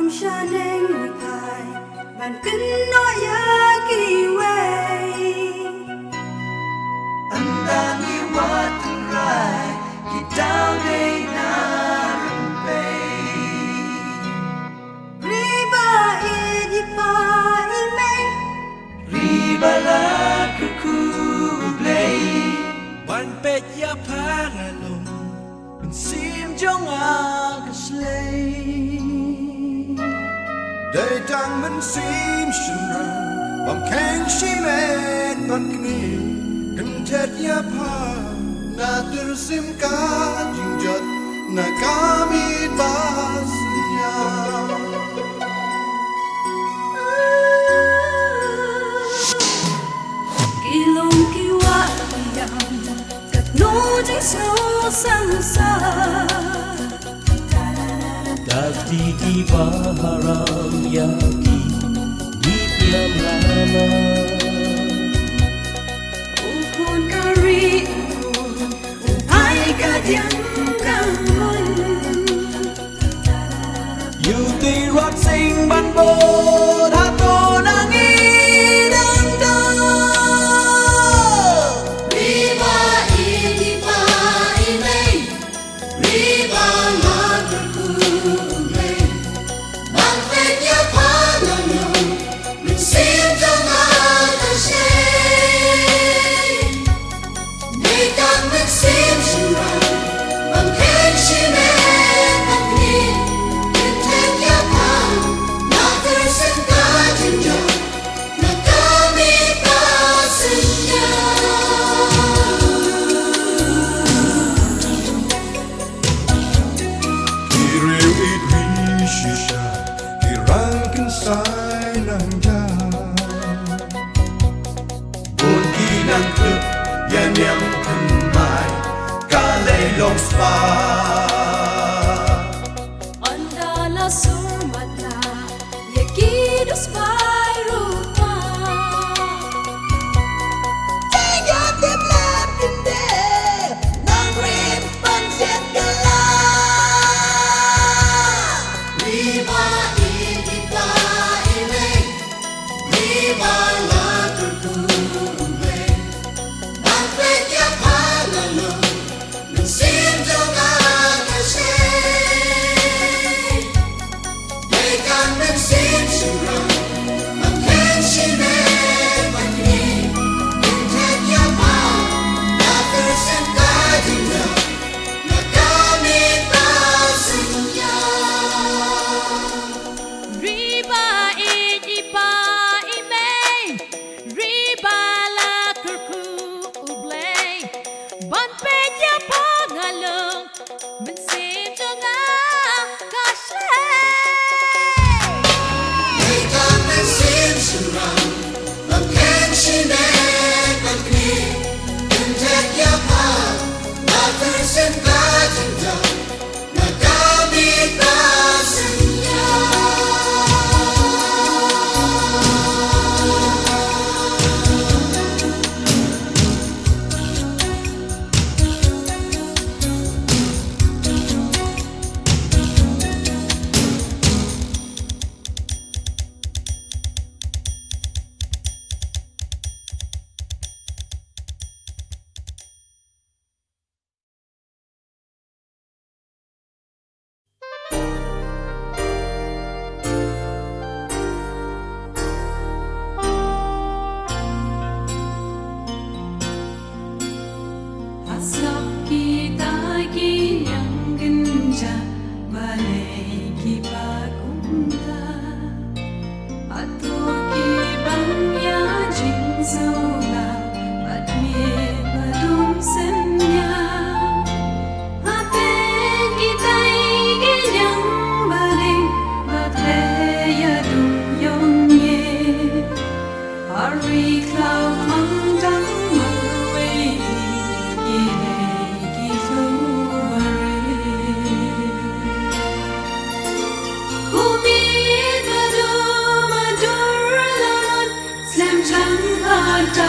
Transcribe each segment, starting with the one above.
Ksan Tang Ka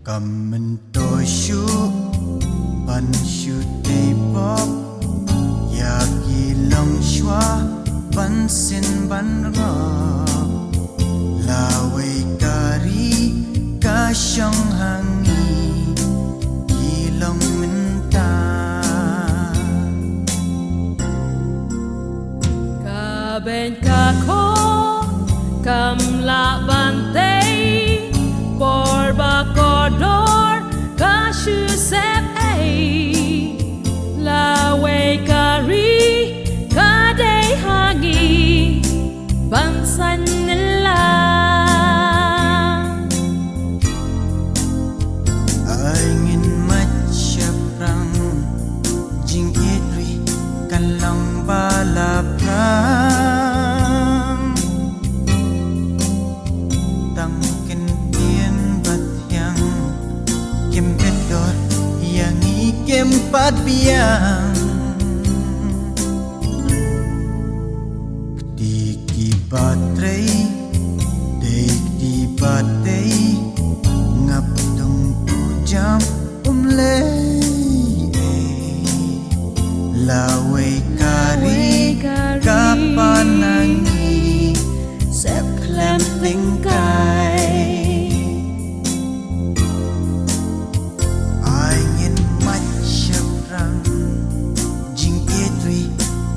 cầm mình tôi shu ban shu tây bop ya ki long shwa ban sin ban ra Lawei Ka Ri ka shong hangi ki long min ta ka ben ka kho kam la ban tây por ba ko dor ka shu sep ai Lawei Ka Ri ka dei hangi ban san la ai ngin Mait Shaphrang Jingrwai kan long ba la prang tang ken tien bat yang kem bedor yang I kem pat biang di ki batrei dek di batei ngap tung jam lei Lawei Ka Ri ka panangi sep klem ting kai ai ngin Mait Shaphrang Jingrwai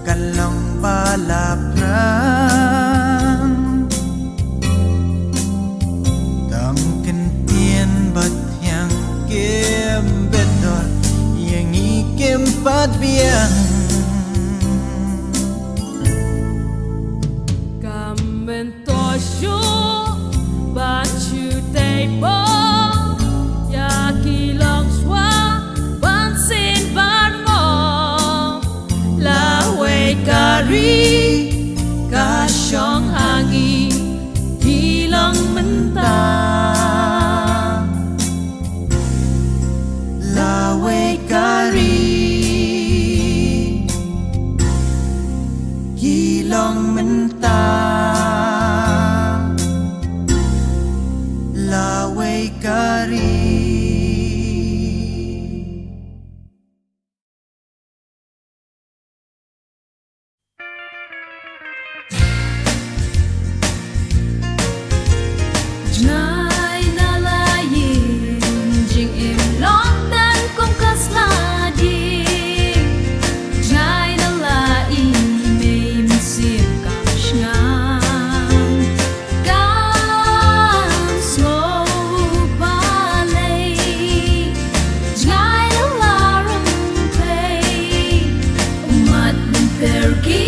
kan long ba la prang tang ken tien bat yang kem bedor yang I kem pat biang kam ben to shu ba chu tei bo ya ki long shwa ban sin ban mo Lawei Ka Ri ka shong hangi ki long min ta Lawei Ka Ri ki long min ta Lawei Ka Ri Jngai Na La Ïng jing im long dan kong kas la ding Jngai Na La Ïng mei min sim kam shngang kan so ba lei Jngai Na La rung pei mat min per ki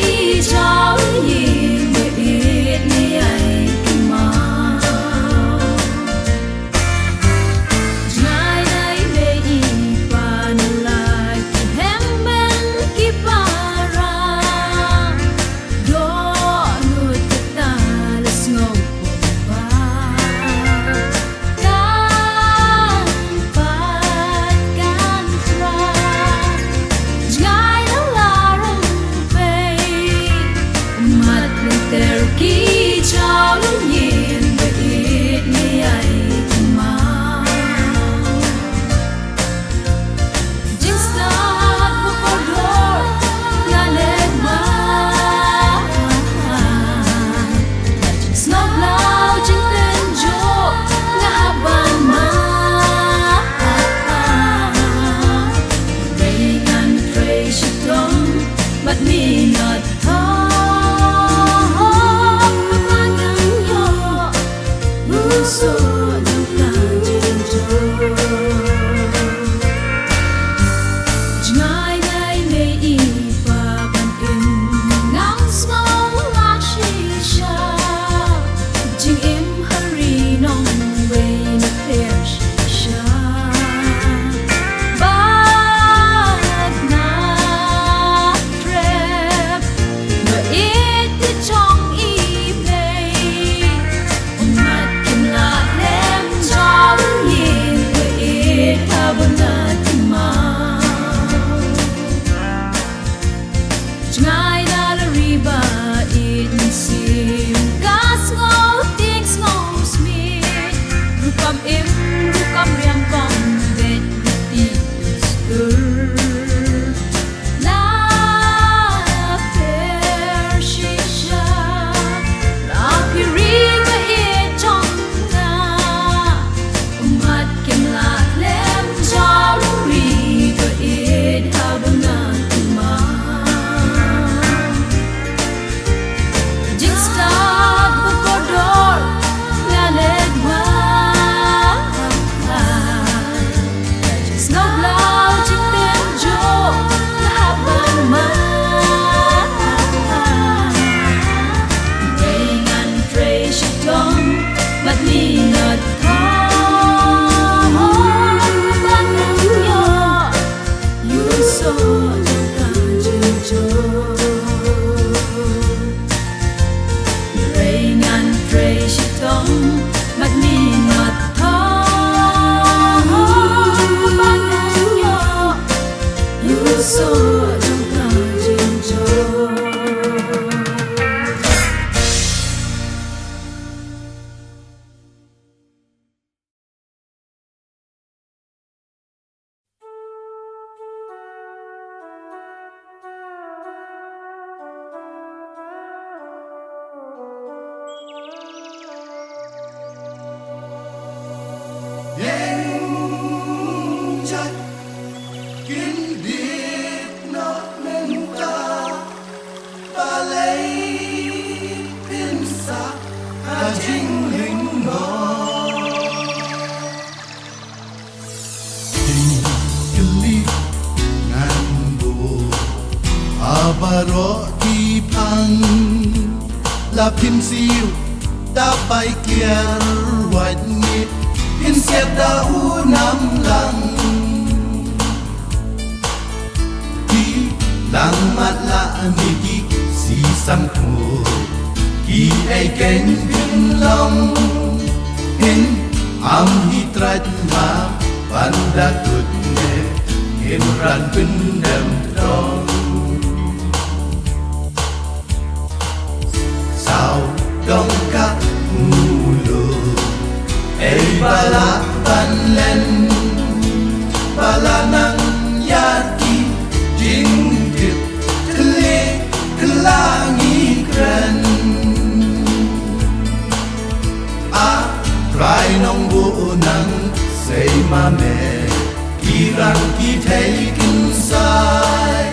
chao yin me it ni ai ki ma Jngai Na Mei Pa Na Lai ki hem men ki para Dohnud ta las ngom ba kan pat kan tra Jngai Na La rung pei mat min ter ki chao yin me it ni ai ki ma Jing start bu ko dor na leg ma Jing snob lao jing ten jo nga haban ma Rain and Thwei shi tong but me not talk magang yo buso ng kanjing jo Jngai Na Mei Pa ban in ngang ngong la shi sha jing im hari nong wei na ter shi sha bad na trep no it the chong I mei mat kim la le pin siêu ta bay kia hoài nhịp pin xếp đã u năm lăng đi lăng mặt lạ ni đi si sam khô đi ai kén pin long pin am hi trai ma banda tut ne in ran pin dem trong sao đông các mulu ei bala ban len bala nang yaki Jingkdew tele kelangi kren a rai nong bu nang sei ma me kirang ki thei kin sai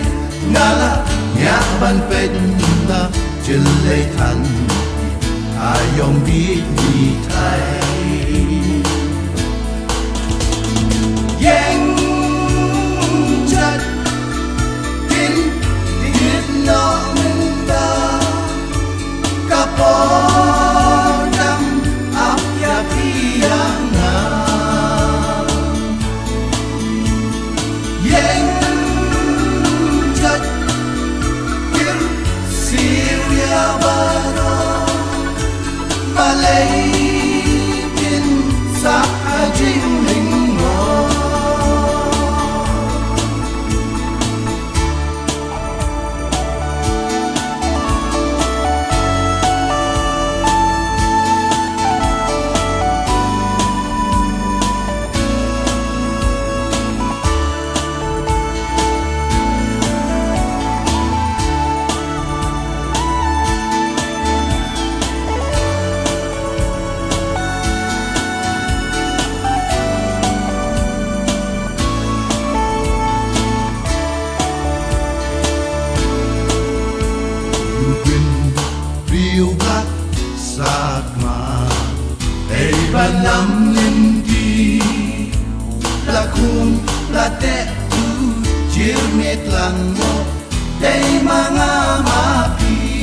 ngala nya ban pen la chil lei than ayom bi ni thai yang chat tin tin no men da kapo dam ap ya piang na yang chat tin Syria baro balay tin sa jing ling mo Nam lên đi là khung là tệ tu chiều mệt lăng một đây mà ngã mà pi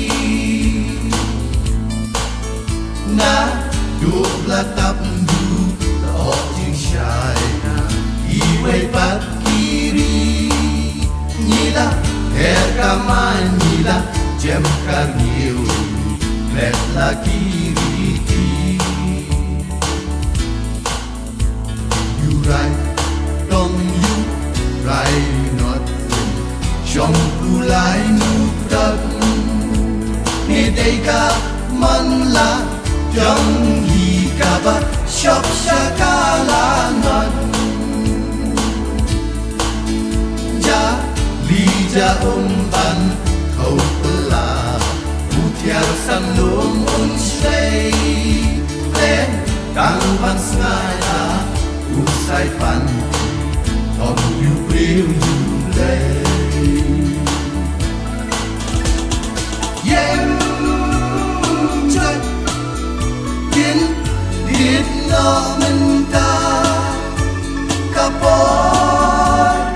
na đuốc là tập du là ở trên sài Lawei Ba Phyrnai nhila her kamai nhila jem kar nhiều let la kiriti right, don't you right not trong cu lai nu đất nghe đây cả man la trong hi cả ba shop shaka la ngon ja li ja ban khâu la u thiar san lum un sei le kang van snai a sai pan thom you bring you lay yang chat tin dit no men ta kapo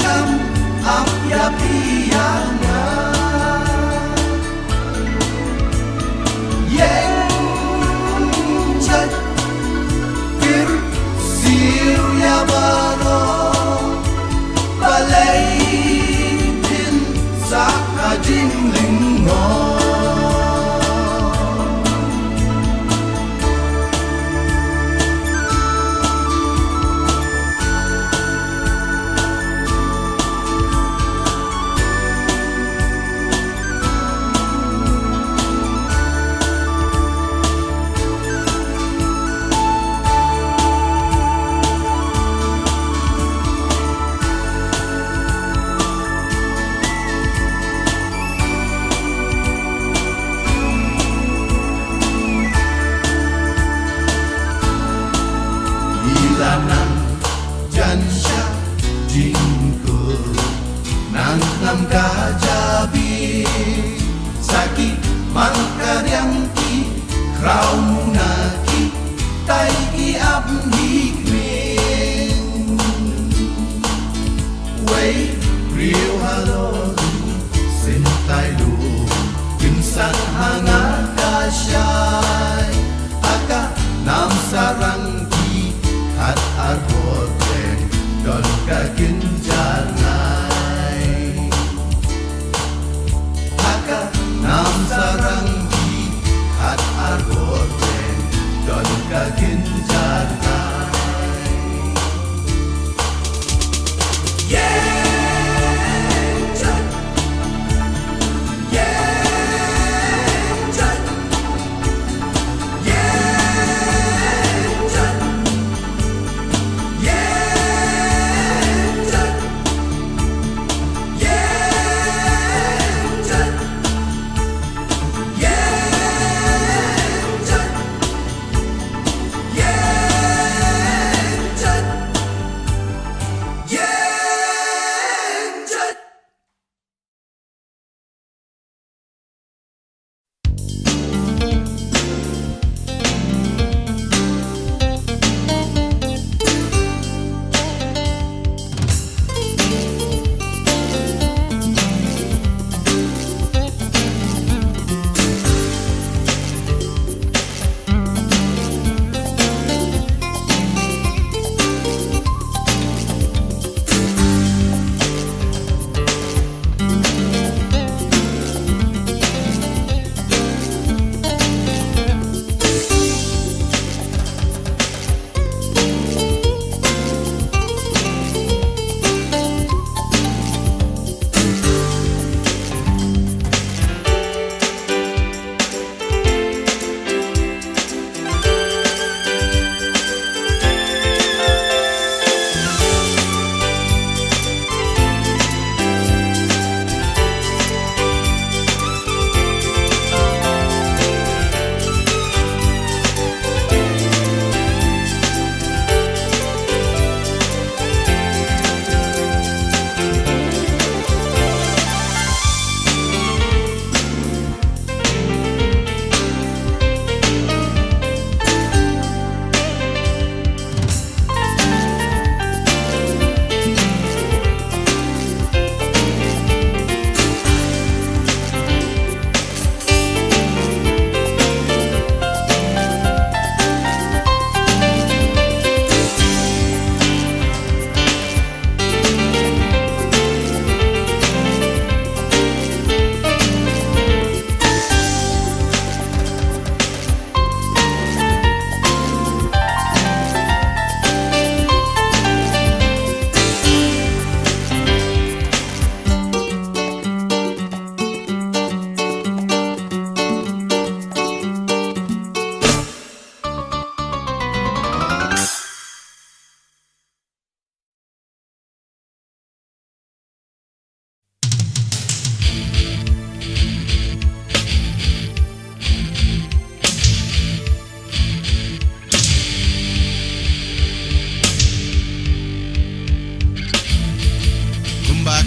kam ap ya piana yang chat tin Syria baro balay tin sa jing ling ngo Nam ka jabi saki mangkaryang ki krau munaki tai ki ap hi kmin wei real hello sin tai lu kim san hanga ka sha kinjarnai haka namsarang di hat arboten don ka kinjarnai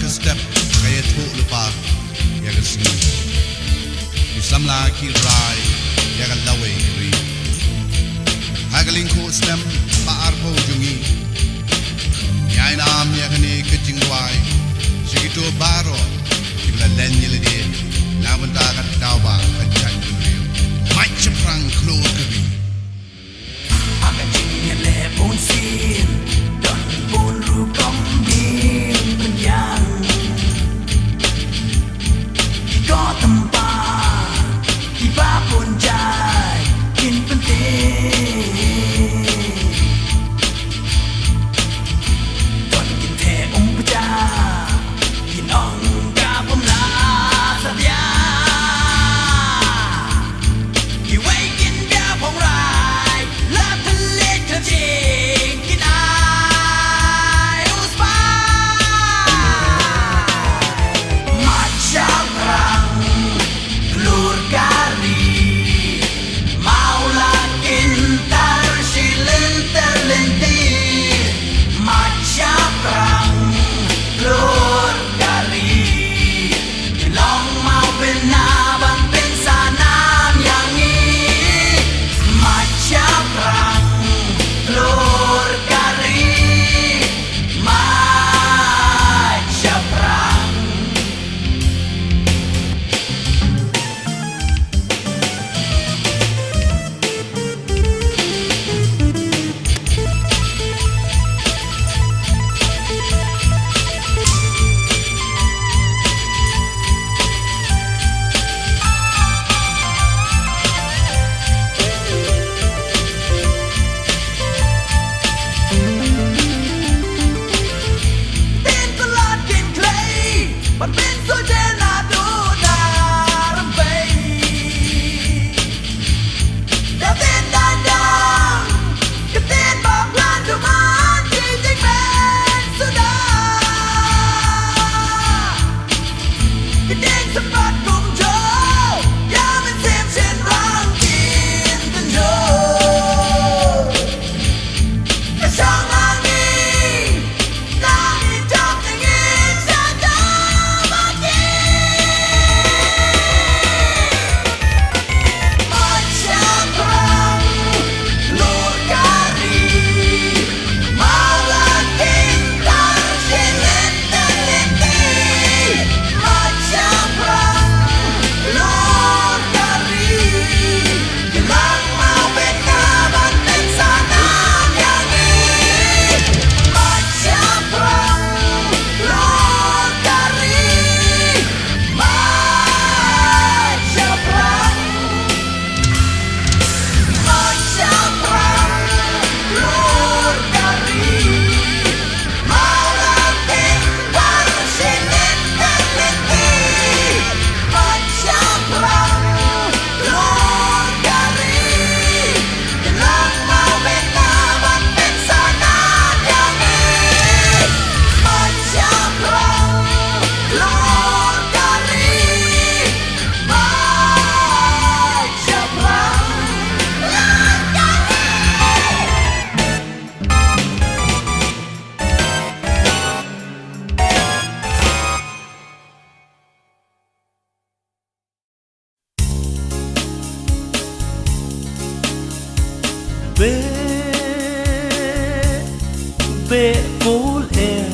step kaya to lupa ya ga sing Islamla ki rai ya ga Lawei Ka Ri hagaling ko snem pa arpo jungi ya nam ya ga ne ka Jingrwai sigito baro kibla len yele de na banta ka dawa ka Jingkdew Mait Shaphrang Khlur Ka Ri aga jingele ponsin don pun ru kom bin penyang có tầm ba thì ba Beh Ko Lyer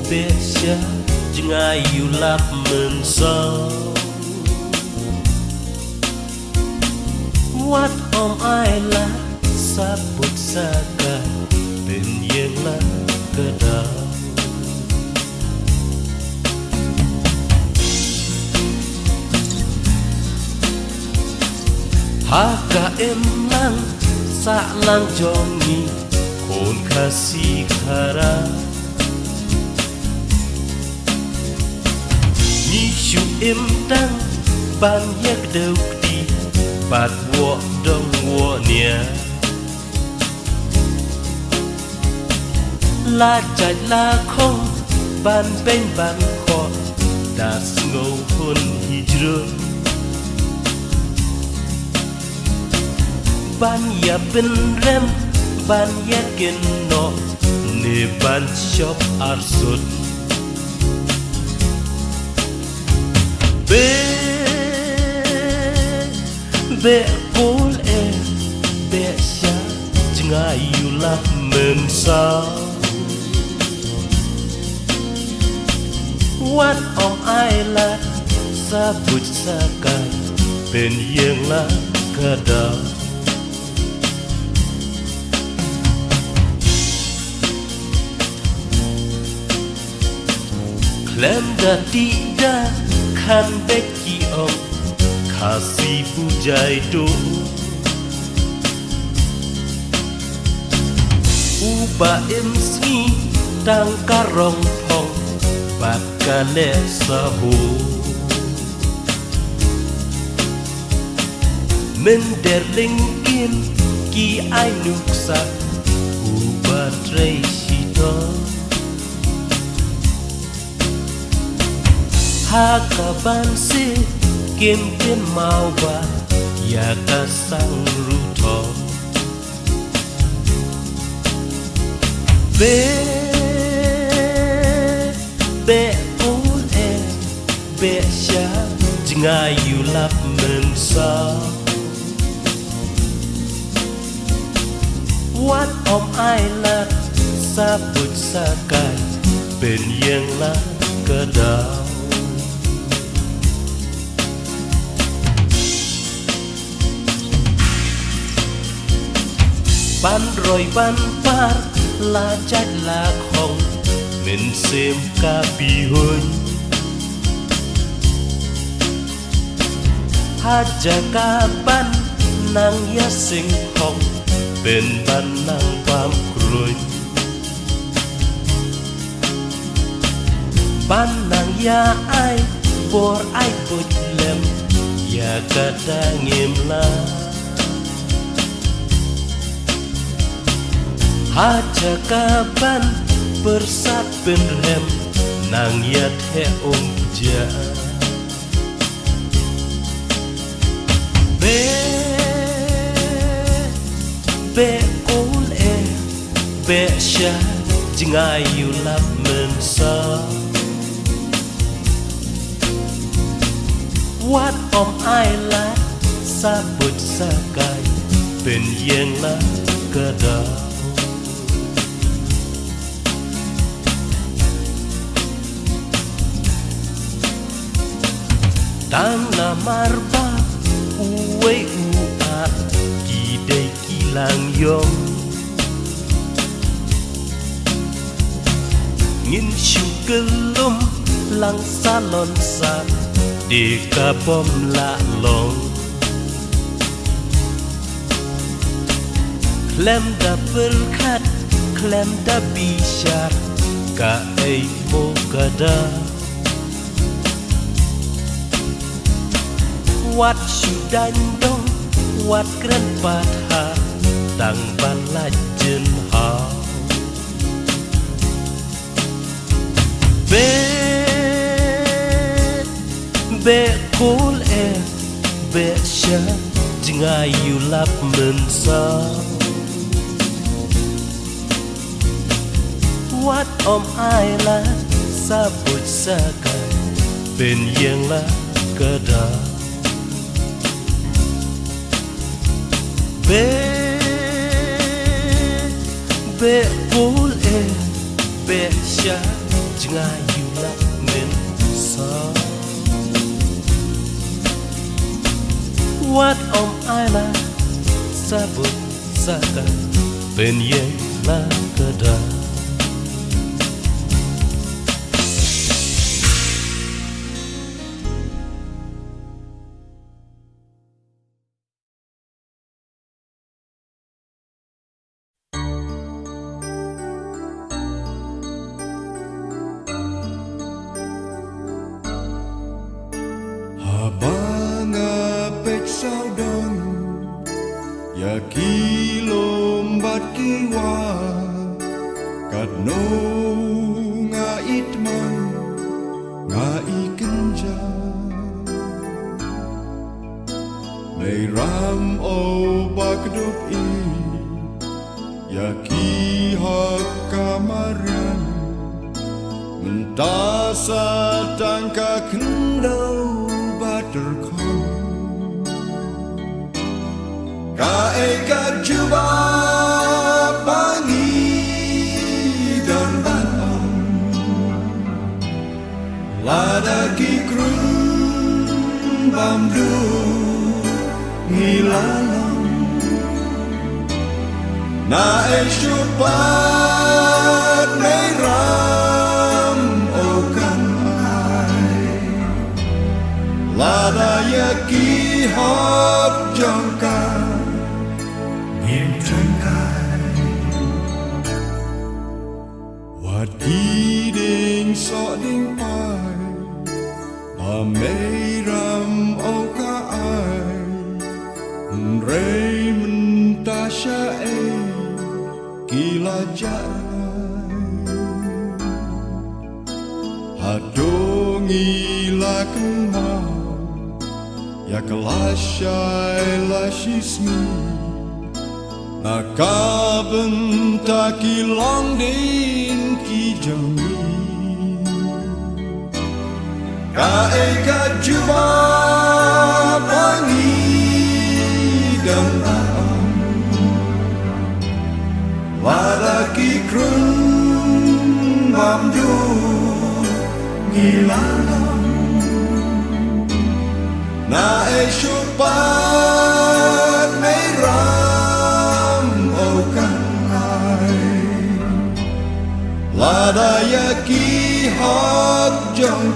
Beh Sha Jngai yêu lap mừng sao What ai là sa bút sa ca bên yên là cơ đào haka em lang sa lang jong ni kon Khasi khara ni shu em đang ban yak đâu đi bát wo đông wo nia la chạy la không ban bên ban kho đã ngầu hun hijrun ban ya bin rem ban ya ken no ne ban shop arsut Beh Ko Lyer Beh Sha Jngai yêu lap mừng sao What ai là sa bút sa ca bên yên là cơ đào Klem da ti da khan beki om Khasi bujai do Uba em sni tang karong phong Bak ka le sa ho Men der ling in ki ai nuk sa Uba trei shito Haka ban si Kim tiên mau ba ya ka sang ru tho Beh Ko Lyer Beh Sha Jngai yêu lap mừng sao What ai là sa bút sa kai bên yên là cơ đào ban rồi ban par la chát la không mình xem ca bi hôn ha ja ca ban nang ya seng không bên ban nang pam kruin ban nang ya ai bor ai bút lem ya ka da ngim la Haja kaban bersat benrem nang yat he ja Beh Ko Lyer Beh Sha Jngai yêu lap mừng sao What ai là sa bút sa kai bên yên là cơ đào Tang na marba uwe uat ki dei ki lang yong Ngin shu kelum lang salon sa de ka bom la long Klem da berkat klem da bishar ka ei mo kada Wat sudan dong wat kren pat ha tang ban la jen ha Beh Ko Lyer Beh Sha Jngai yêu lap mừng sao What ai là sa bút sa kai bên yên là cơ đào Beh Ko Lyer Beh Sha Jngai Na La Ïng Wat ai la sabut saka bên yang la kada Ya kilom bat kiwa kat no nga itman nga ikenja Mei-ram-ew bakdup I ya ki haka maran mentasa tangka kendau baterkon Ka juba bangi dan banam lada ki krun bamdu ngilalam na syupat mei-ram-ew kan ai lada ya ki hok jong Ding so ding pai Pa Mei-ram-ew ka ai Rei mentasya kila jarai Hadongi la kemau ya kelasyai la shismi Nakabenta kilong din ki jangi Ka juba bangi dan baam Wada ki krun bamdu ngilalam Na syupat mei-ram-ew kan ai Lada ya ki hok jong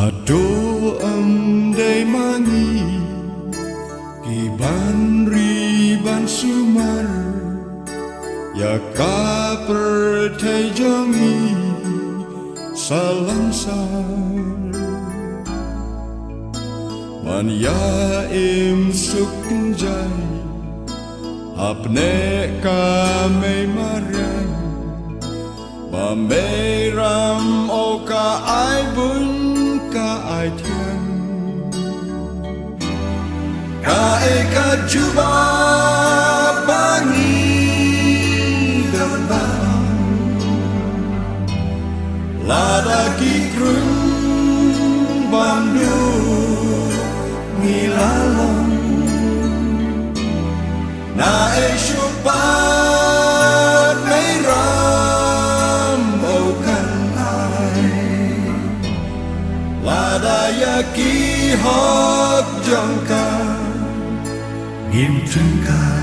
Hado dei mangi ki ban ri ban sumar ya ka pertai jongi salansar man ya im sukjai apne ka mei marian Ba Mei-ram-ew ka ai bun ka ai thian Ka juba bangi dan baam Lada ki krun bamdu ngilalam Na syupat mei-ram-ew kan ai Lada ya ki hok jong nghiêm trưng cài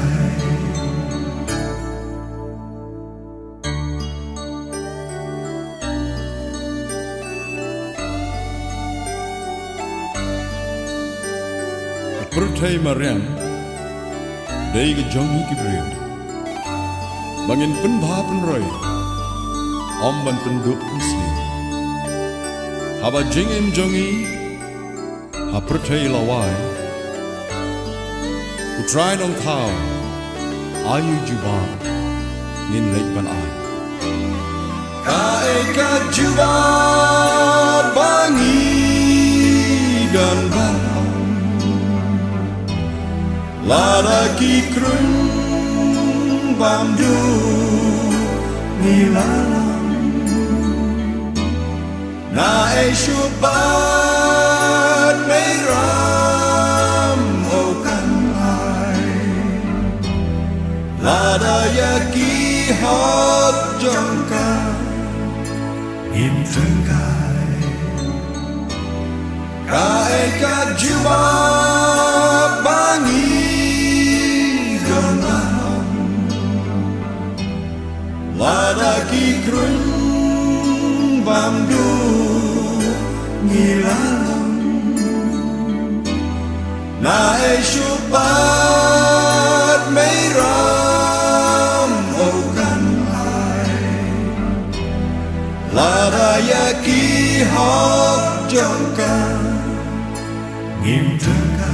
Perthai marian dei ke jongi ki brio bangin penbha penroi om ban penduk muslim haba jingem jongi ha perthai lawai Utrai nong thao ayu juba ngin leit ban ai Ka juba bangi dan banam Lada ki krun bamdu nilalam Na syupat mei-ram-ew kan ai Ladaya ki hok jong ka im thương cài ka e ka juba bangi gong lahong lada ki krun bam du ngilalong na e shupat Mei-ram-ew kan ai Ladaya ki hok jong ka im thương cài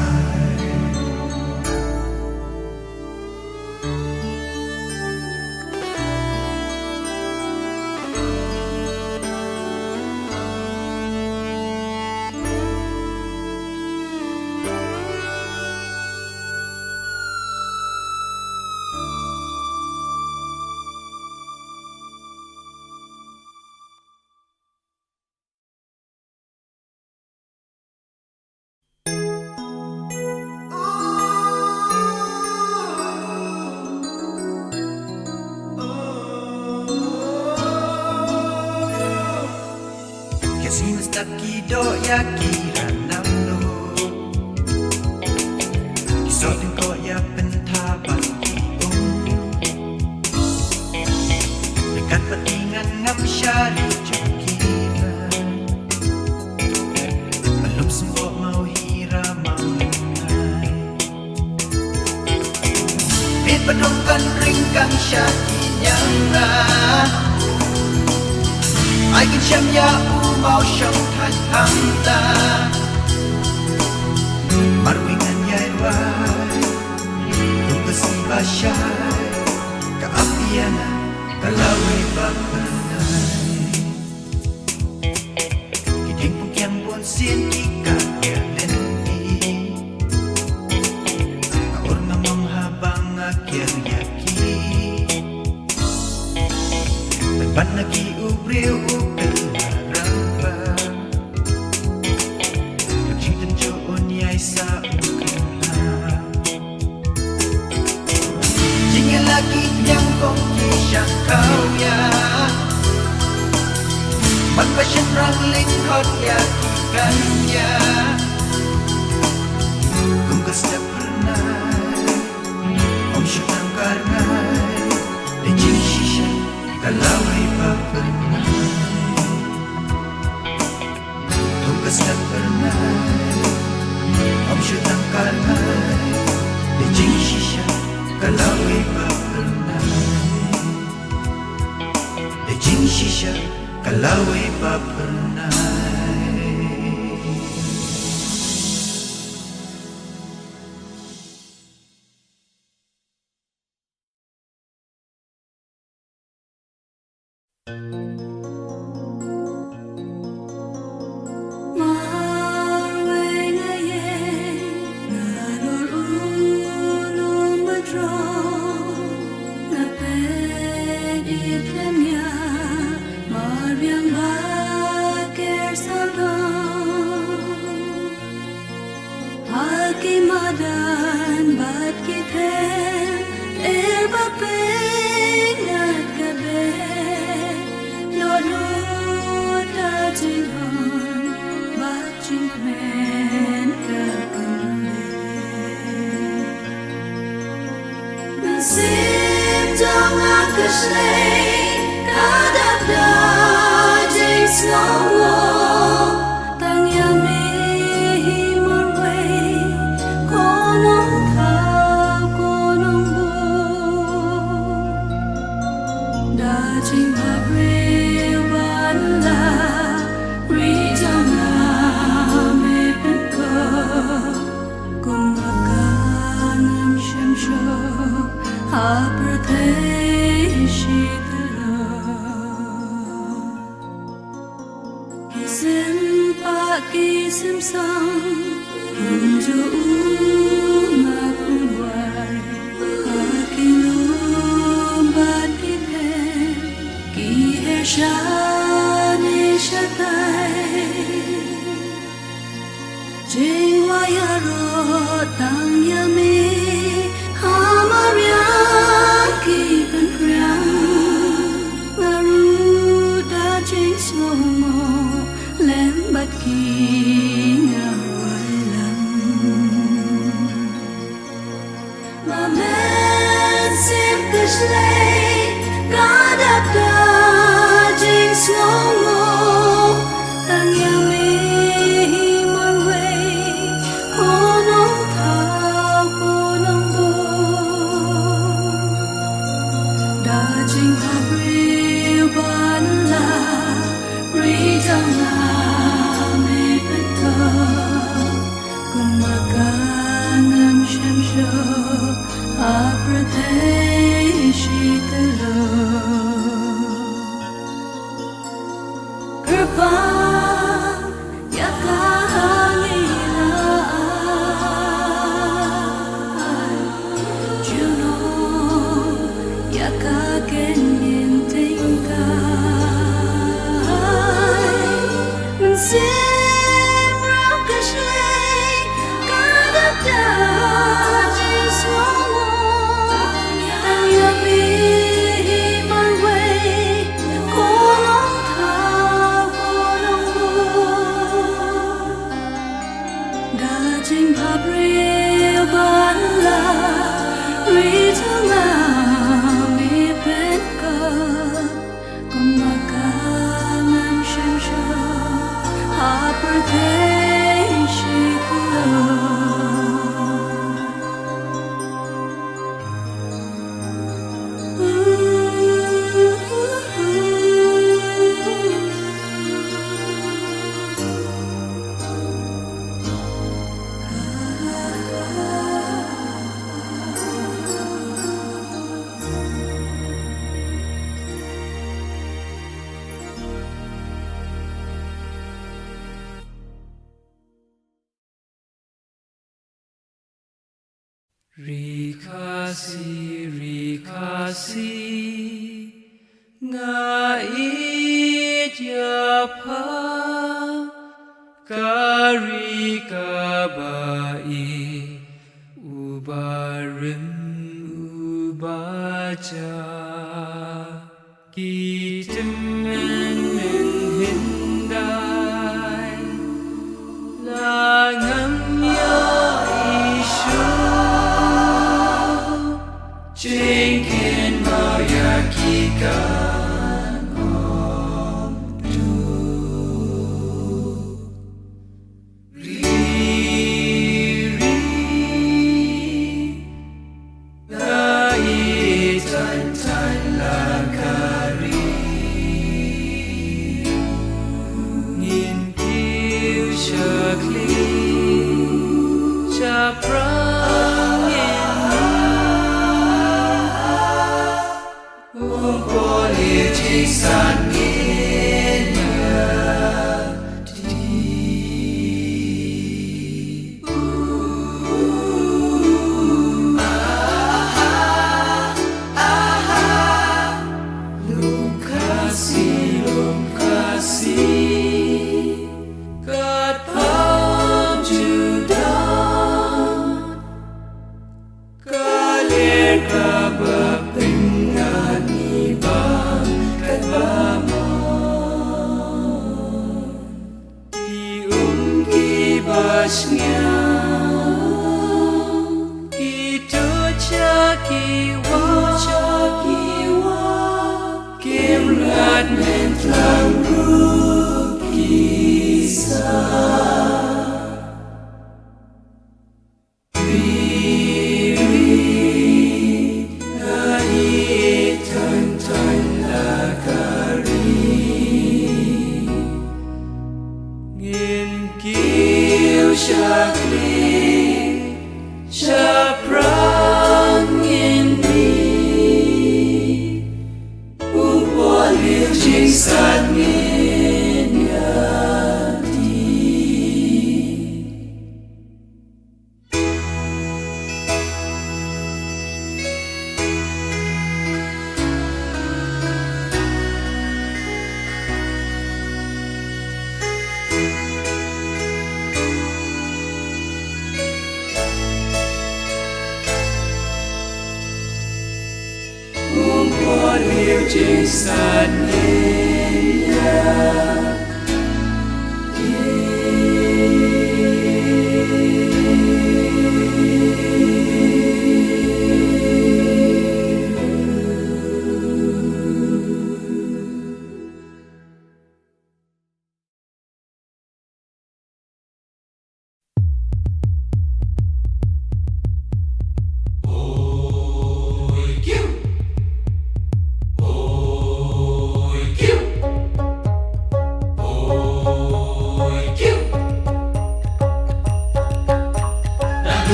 Khasi mestaki do ya kira namno Kisotin ko ya pentaban Dekat petingan ngap syari jokira Belum sembuh mau hira mau lengai Bit pedongkan ringkang syaki nyara Ai kinh xem ya u mau sông thành thăng ta Mar wingan yai wai Tung kasi ba syai Ka apiana Ka Lawei Ba Phyrnai Kiting pung kiang pun sin ika ya len i Ka urma mong habang akyar yaki Nagban nagi ubriw Mait Shaphrang linh hot ya kikan ya Kum ka step pernai Om Shaphrang karnai De jing shisha ka Lawei Ba Phyrnai Kum ka step pernai Om Shaphrang karnai De jing shisha ka Lawei Ba Phyrnai De jing shisha Ka Lawei Ba Phyrnai Jingrwai Iaroh tang ya mi hamaryang ki mà men sim kish lei ga đap da jing snong tang ya mi man wei ko nong thao ko nong bo da jing ha bri ban la bri dang la me pet ka kumakanam shem sho aprateshitalo Kripa yakahangila Juno yakakenyin tingkai Simra kashlei kadapda Khasi Mait Shaphrang Kari Kabai Ubarim Ubaca Kitemen Hindai Langam ya isu Jinkin mau yakikan om du Riri Lawei Ka Ri Jingkdew Shaphrang Ksan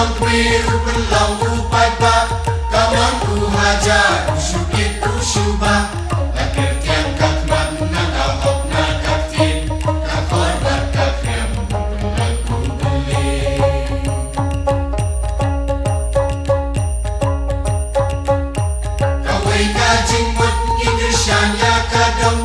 long kwe upen long upai pa Kamon uhaja usyukit usyuba Lakir tiang kakman na kahok na kaktin Kakorbat kakrem lagu beli Lawei ka jingmut kidrisyan ya kadong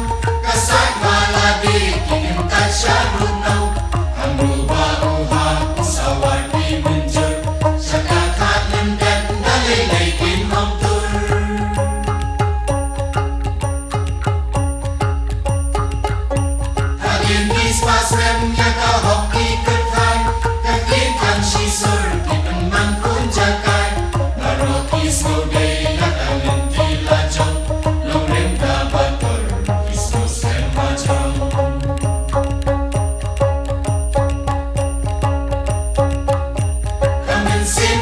Kasat maladi kinim tasya runau Amruba uha sawar di menjur Sakakat lendan dalilai kin hong tur Hagin gis pasrem ya kahok ikut hai Kakin kan shisur di penman pun jakai Narok isno day nakalin tila jong Lorem ka bator isno sen majong Kamen sin